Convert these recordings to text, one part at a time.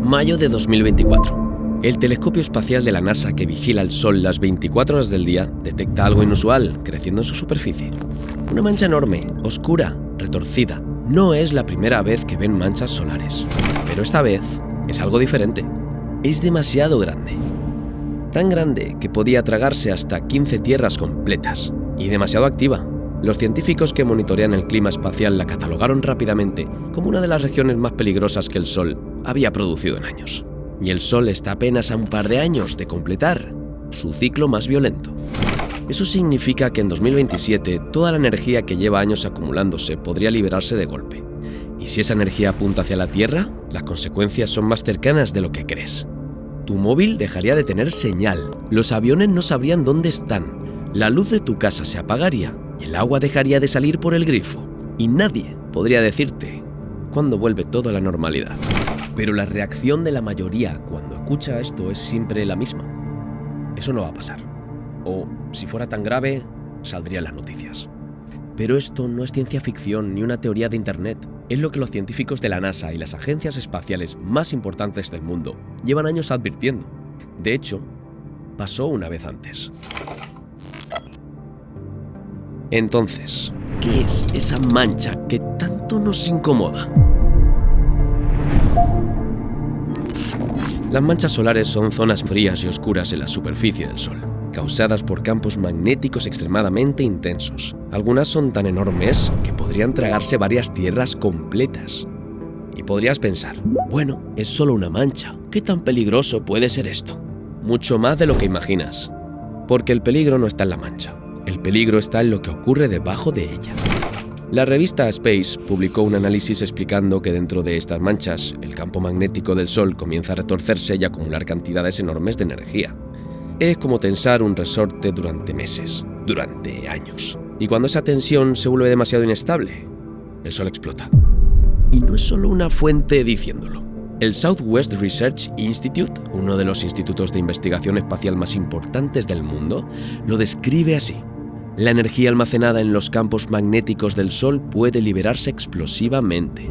Mayo de 2024. El telescopio espacial de la NASA que vigila el Sol las 24 horas del día detecta algo inusual creciendo en su superficie. Una mancha enorme, oscura, retorcida. No es la primera vez que ven manchas solares, pero esta vez es algo diferente. Es demasiado grande. Tan grande que podía tragarse hasta 15 tierras completas. Y demasiado activa. Los científicos que monitorean el clima espacial la catalogaron rápidamente como una de las regiones más peligrosas que el Sol había producido en años. Y el Sol está apenas a un par de años de completar su ciclo más violento. Eso significa que en 2027 toda la energía que lleva años acumulándose podría liberarse de golpe. Y si esa energía apunta hacia la Tierra, las consecuencias son más cercanas de lo que crees. Tu móvil dejaría de tener señal, los aviones no sabrían dónde están, la luz de tu casa se apagaría y el agua dejaría de salir por el grifo. Y nadie podría decirte cuándo vuelve todo a la normalidad. Pero la reacción de la mayoría cuando escucha esto es siempre la misma. Eso no va a pasar. O, si fuera tan grave, saldría en las noticias. Pero esto no es ciencia ficción ni una teoría de internet. Es lo que los científicos de la NASA y las agencias espaciales más importantes del mundo llevan años advirtiendo. De hecho, pasó una vez antes. Entonces, ¿qué es esa mancha que tanto nos incomoda? Las manchas solares son zonas frías y oscuras en la superficie del Sol, causadas por campos magnéticos extremadamente intensos. Algunas son tan enormes que podrían tragarse varias tierras completas. Y podrías pensar, bueno, es solo una mancha. ¿Qué tan peligroso puede ser esto? Mucho más de lo que imaginas. Porque el peligro no está en la mancha. El peligro está en lo que ocurre debajo de ella. La revista Space publicó un análisis explicando que dentro de estas manchas, el campo magnético del Sol comienza a retorcerse y acumular cantidades enormes de energía. Es como tensar un resorte durante meses, durante años. Y cuando esa tensión se vuelve demasiado inestable, el Sol explota. Y no es solo una fuente diciéndolo. El Southwest Research Institute, uno de los institutos de investigación espacial más importantes del mundo, lo describe así. La energía almacenada en los campos magnéticos del Sol puede liberarse explosivamente.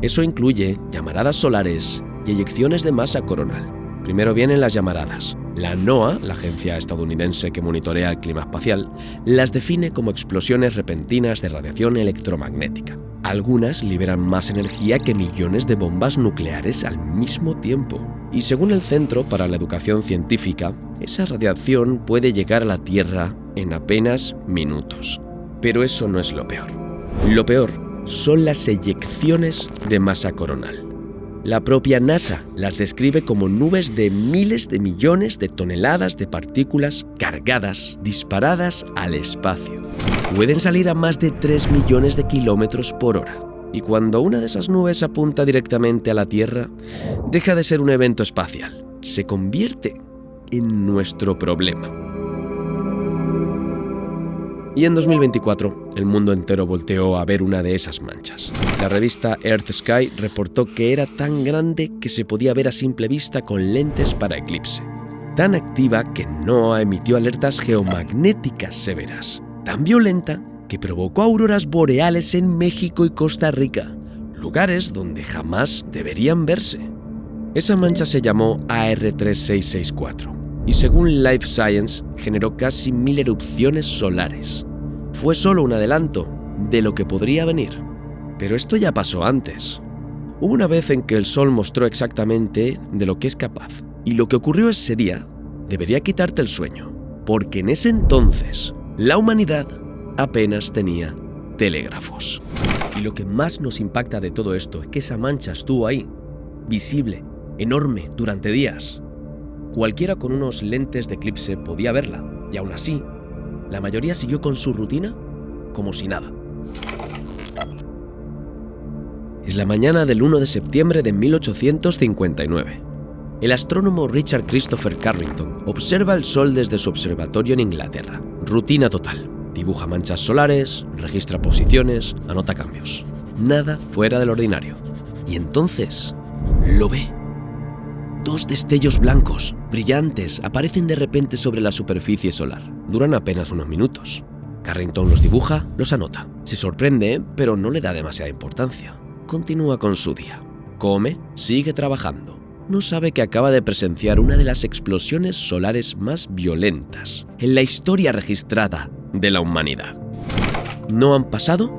Eso incluye llamaradas solares y eyecciones de masa coronal. Primero vienen las llamaradas. La NOAA, la agencia estadounidense que monitorea el clima espacial, las define como explosiones repentinas de radiación electromagnética. Algunas liberan más energía que millones de bombas nucleares al mismo tiempo. Y según el Centro para la Educación Científica, esa radiación puede llegar a la Tierra en apenas minutos. Pero eso no es lo peor. Lo peor son las eyecciones de masa coronal. La propia NASA las describe como nubes de miles de millones de toneladas de partículas cargadas, disparadas al espacio. Pueden salir a más de 3 millones de kilómetros por hora. Y cuando una de esas nubes apunta directamente a la Tierra, deja de ser un evento espacial. Se convierte en nuestro problema. Y en 2024, el mundo entero volteó a ver una de esas manchas. La revista Earth Sky reportó que era tan grande que se podía ver a simple vista con lentes para eclipse. Tan activa que NOAA emitió alertas geomagnéticas severas. Tan violenta que provocó auroras boreales en México y Costa Rica, lugares donde jamás deberían verse. Esa mancha se llamó AR3664. Y según Life Science, generó casi 1000 erupciones solares. Fue solo un adelanto de lo que podría venir. Pero esto ya pasó antes. Hubo una vez en que el Sol mostró exactamente de lo que es capaz. Y lo que ocurrió ese día debería quitarte el sueño. Porque en ese entonces, la humanidad apenas tenía telégrafos. Y lo que más nos impacta de todo esto es que esa mancha estuvo ahí, visible, enorme, durante días. Cualquiera con unos lentes de eclipse podía verla, y aún así, la mayoría siguió con su rutina como si nada. Es la mañana del 1 de septiembre de 1859. El astrónomo Richard Christopher Carrington observa el Sol desde su observatorio en Inglaterra. Rutina total. Dibuja manchas solares, registra posiciones, anota cambios. Nada fuera del ordinario. Y entonces, lo ve. 2 destellos blancos, brillantes, aparecen de repente sobre la superficie solar. Duran apenas unos minutos. Carrington los dibuja, los anota. Se sorprende, pero no le da demasiada importancia. continúa con su día. Come, sigue trabajando. No sabe que acaba de presenciar una de las explosiones solares más violentas en la historia registrada de la humanidad. No han pasado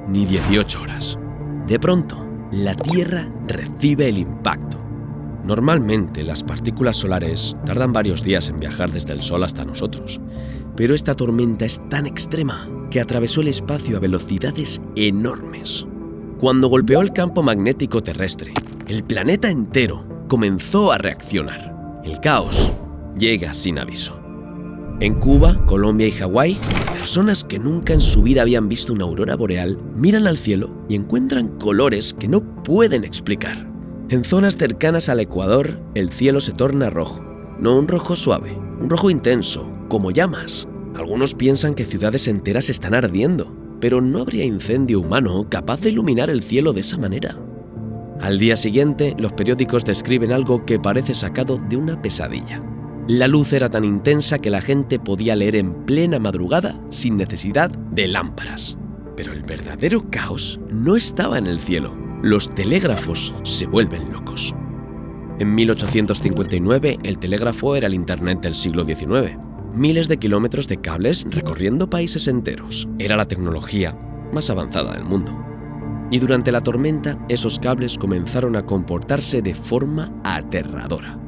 ni 18 horas. De pronto, la Tierra recibe el impacto. Normalmente, las partículas solares tardan varios días en viajar desde el Sol hasta nosotros, pero esta tormenta es tan extrema que atravesó el espacio a velocidades enormes. Cuando golpeó el campo magnético terrestre, el planeta entero comenzó a reaccionar. El caos llega sin aviso. En Cuba, Colombia y Hawái, personas que nunca en su vida habían visto una aurora boreal miran al cielo y encuentran colores que no pueden explicar. En zonas cercanas al Ecuador, el cielo se torna rojo. No un rojo suave, un rojo intenso, como llamas. Algunos piensan que ciudades enteras están ardiendo, pero no habría incendio humano capaz de iluminar el cielo de esa manera. Al día siguiente, los periódicos describen algo que parece sacado de una pesadilla. La luz era tan intensa que la gente podía leer en plena madrugada sin necesidad de lámparas. Pero el verdadero caos no estaba en el cielo. Los telégrafos se vuelven locos. En 1859, el telégrafo era el Internet del siglo XIX. Miles de kilómetros de cables recorriendo países enteros. Era la tecnología más avanzada del mundo. Y durante la tormenta, esos cables comenzaron a comportarse de forma aterradora.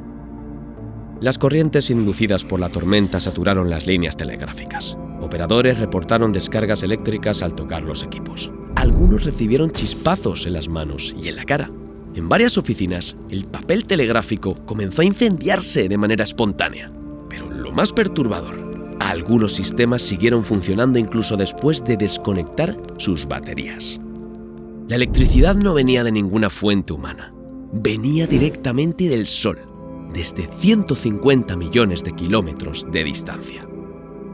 Las corrientes inducidas por la tormenta saturaron las líneas telegráficas. Operadores reportaron descargas eléctricas al tocar los equipos. Algunos recibieron chispazos en las manos y en la cara. En varias oficinas, el papel telegráfico comenzó a incendiarse de manera espontánea. Pero lo más perturbador, algunos sistemas siguieron funcionando incluso después de desconectar sus baterías. La electricidad no venía de ninguna fuente humana. Venía directamente del Sol, desde 150 millones de kilómetros de distancia.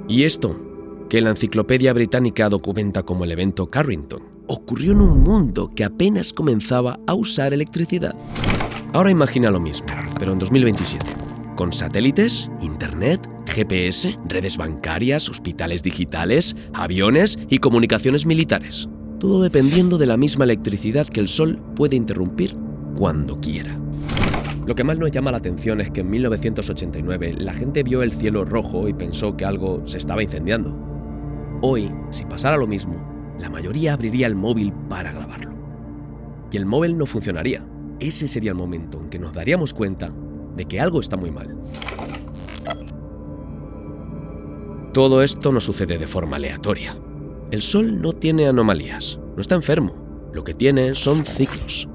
Y esto, que la Enciclopedia Británica documenta como el evento Carrington, ocurrió en un mundo que apenas comenzaba a usar electricidad. Ahora imagina lo mismo, pero en 2027, con satélites, internet, GPS, redes bancarias, hospitales digitales, aviones y comunicaciones militares. Todo dependiendo de la misma electricidad que el Sol puede interrumpir cuando quiera. Lo que más nos llama la atención es que en 1989 la gente vio el cielo rojo y pensó que algo se estaba incendiando. Hoy, si pasara lo mismo, la mayoría abriría el móvil para grabarlo. Y el móvil no funcionaría. Ese sería el momento en que nos daríamos cuenta de que algo está muy mal. Todo esto no sucede de forma aleatoria. El Sol no tiene anomalías, no está enfermo. Lo que tiene son ciclos.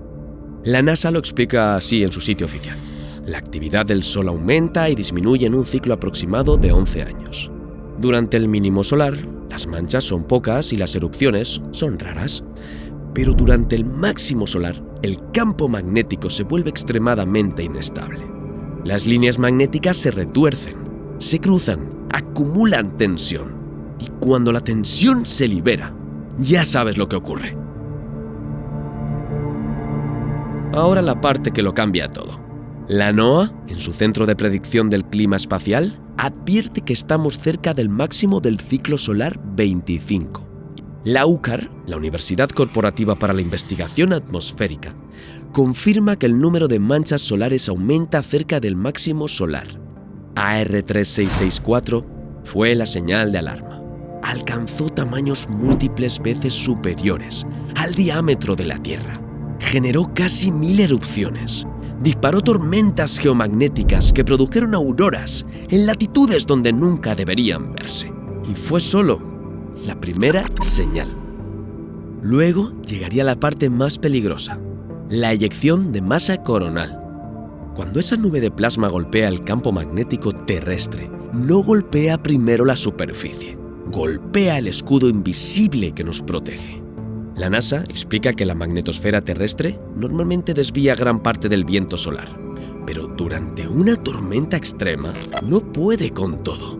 La NASA lo explica así en su sitio oficial. La actividad del Sol aumenta y disminuye en un ciclo aproximado de 11 años. Durante el mínimo solar, las manchas son pocas y las erupciones son raras. Pero durante el máximo solar, el campo magnético se vuelve extremadamente inestable. Las líneas magnéticas se retuercen, se cruzan, acumulan tensión. Y cuando la tensión se libera, ya sabes lo que ocurre. Ahora la parte que lo cambia todo. La NOAA, en su centro de predicción del clima espacial, advierte que estamos cerca del máximo del ciclo solar 25. La UCAR, la Universidad Corporativa para la Investigación Atmosférica, confirma que el número de manchas solares aumenta cerca del máximo solar. AR3664 fue la señal de alarma. Alcanzó tamaños múltiples veces superiores al diámetro de la Tierra. Generó casi 1000 erupciones. Disparó tormentas geomagnéticas que produjeron auroras en latitudes donde nunca deberían verse. Y fue solo la primera señal. Luego llegaría la parte más peligrosa, la eyección de masa coronal. Cuando esa nube de plasma golpea el campo magnético terrestre, no golpea primero la superficie, golpea el escudo invisible que nos protege. La NASA explica que la magnetosfera terrestre normalmente desvía gran parte del viento solar, pero durante una tormenta extrema no puede con todo.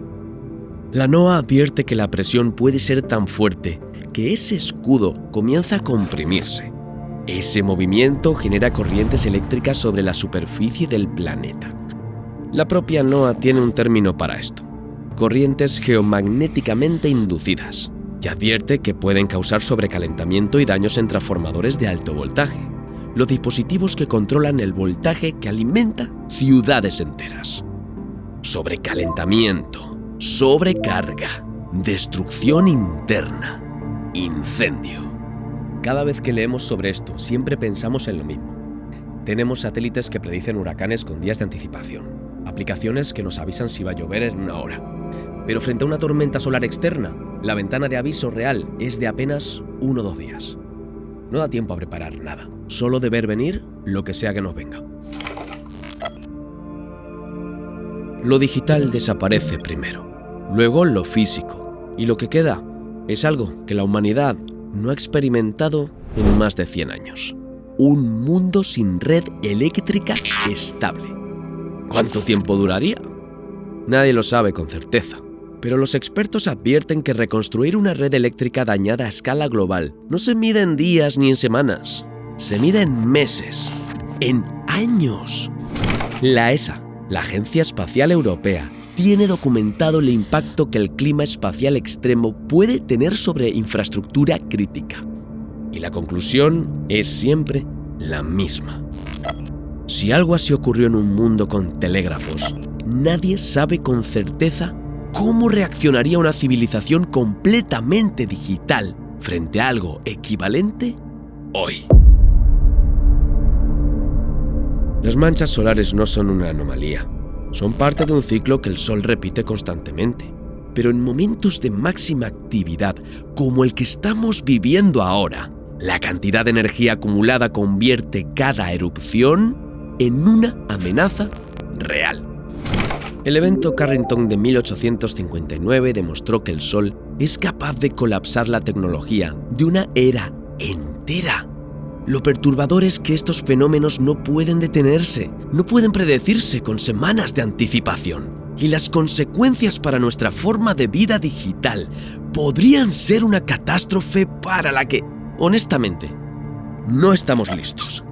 La NOAA advierte que la presión puede ser tan fuerte que ese escudo comienza a comprimirse. Ese movimiento genera corrientes eléctricas sobre la superficie del planeta. La propia NOAA tiene un término para esto: corrientes geomagnéticamente inducidas. Y advierte que pueden causar sobrecalentamiento y daños en transformadores de alto voltaje. los dispositivos que controlan el voltaje que alimenta ciudades enteras. Sobrecalentamiento, sobrecarga, destrucción interna, incendio. Cada vez que leemos sobre esto, siempre pensamos en lo mismo. Tenemos satélites que predicen huracanes con días de anticipación, aplicaciones que nos avisan si va a llover en una hora. Pero frente a una tormenta solar externa, la ventana de aviso real es de apenas 1 o 2 días. No da tiempo a preparar nada, solo de ver venir lo que sea que nos venga. Lo digital desaparece primero, luego lo físico, y lo que queda es algo que la humanidad no ha experimentado en más de 100 años. Un mundo sin red eléctrica estable. ¿Cuánto tiempo duraría? Nadie lo sabe con certeza, pero los expertos advierten que reconstruir una red eléctrica dañada a escala global no se mide en días ni en semanas, se mide en meses, en años. La ESA, la Agencia Espacial Europea, tiene documentado el impacto que el clima espacial extremo puede tener sobre infraestructura crítica. Y la conclusión es siempre la misma. Si algo así ocurrió en un mundo con telégrafos, nadie sabe con certeza cómo reaccionaría una civilización completamente digital frente a algo equivalente hoy. Las manchas solares no son una anomalía. Son parte de un ciclo que el Sol repite constantemente. Pero en momentos de máxima actividad, como el que estamos viviendo ahora, la cantidad de energía acumulada convierte cada erupción en una amenaza real. El evento Carrington de 1859 demostró que el Sol es capaz de colapsar la tecnología de una era entera. Lo perturbador es que estos fenómenos no pueden detenerse, no pueden predecirse con semanas de anticipación. Y las consecuencias para nuestra forma de vida digital podrían ser una catástrofe para la que, honestamente, no estamos listos.